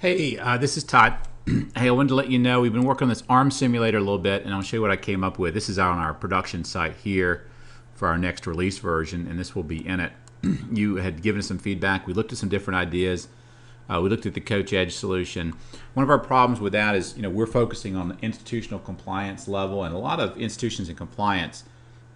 Hey, this is Todd. Hey, I wanted to let you know we've been working on this ARM simulator a little bit, and I'll show you what I came up with. This is out on our production site here for our next release version, and this will be in it. You had given us some feedback. We looked at some different ideas. We looked at the Coach Edge solution. One of our problems with that is, we're focusing on the institutional compliance level, and a lot of institutions in compliance,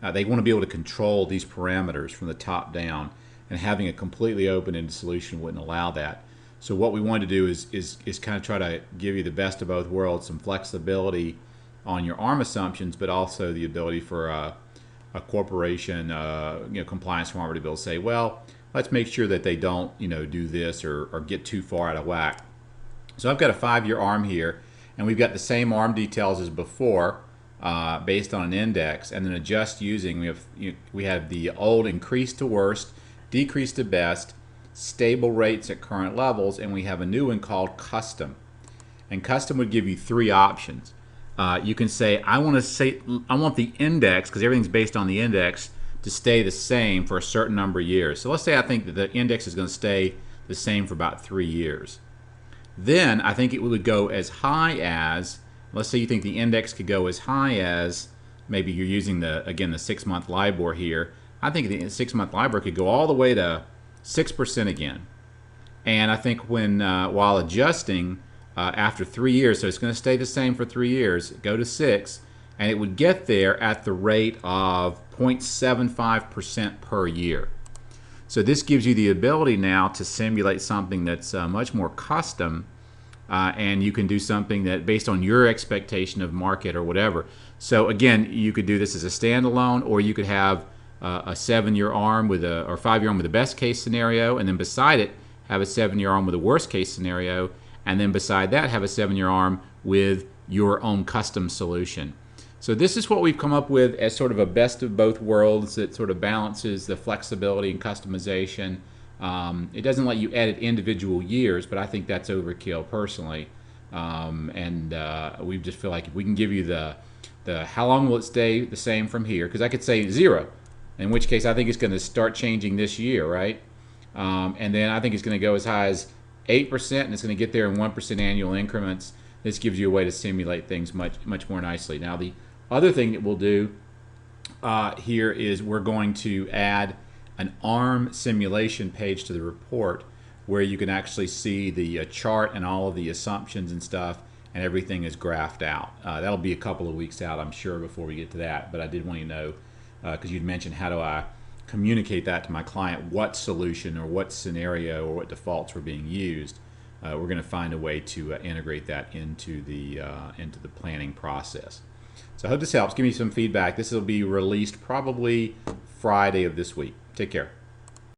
they want to be able to control these parameters from the top down, and having a completely open-ended solution wouldn't allow that. So what we want to do is kind of try to give you the best of both worlds, some flexibility on your ARM assumptions, but also the ability for a corporation, compliance farmer to be able to say, well, let's make sure that they don't, do this or get too far out of whack. So I've got a 5-year ARM here, and we've got the same ARM details as before, based on an index, and then adjust using. We have the old increase to worst, decrease to best, stable rates at current levels, and we have a new one called custom. And custom would give you 3 options. You can say I want the index, because everything's based on the index, to stay the same for a certain number of years. So let's say I think that the index is going to stay the same for about 3 years. Then I think it would go as high as, let's say you think the index could go as high as, maybe you're using the 6-month LIBOR here. I think the 6-month LIBOR could go all the way to 6% again. And I think when while adjusting after 3 years, so it's going to stay the same for 3 years, go to 6, and it would get there at the rate of 0.75% per year. So this gives you the ability now to simulate something that's much more custom, and you can do something that based on your expectation of market or whatever. So again, you could do this as a standalone, or you could have a 7-year ARM or 5-year ARM with the best case scenario, and then beside it have a 7-year ARM with a worst case scenario, and then beside that have a 7-year ARM with your own custom solution. So this is what we've come up with as sort of a best of both worlds that sort of balances the flexibility and customization. It doesn't let you edit individual years, but I think that's overkill personally. We just feel like if we can give you the how long will it stay the same from here, because I could say 0, in which case I think it's going to start changing this year, right? And then I think it's going to go as high as 8%, and it's going to get there in 1% annual increments. This gives you a way to simulate things much more nicely. Now the other thing that we'll do here is we're going to add an ARM simulation page to the report where you can actually see the chart and all of the assumptions and stuff, and everything is graphed out. That'll be a couple of weeks out, I'm sure, before we get to that, but I did want you to know, because you'd mentioned how do I communicate that to my client, what solution or what scenario or what defaults were being used. We're going to find a way to integrate that into the planning process. So I hope this helps. Give me some feedback. This will be released probably Friday of this week. Take care.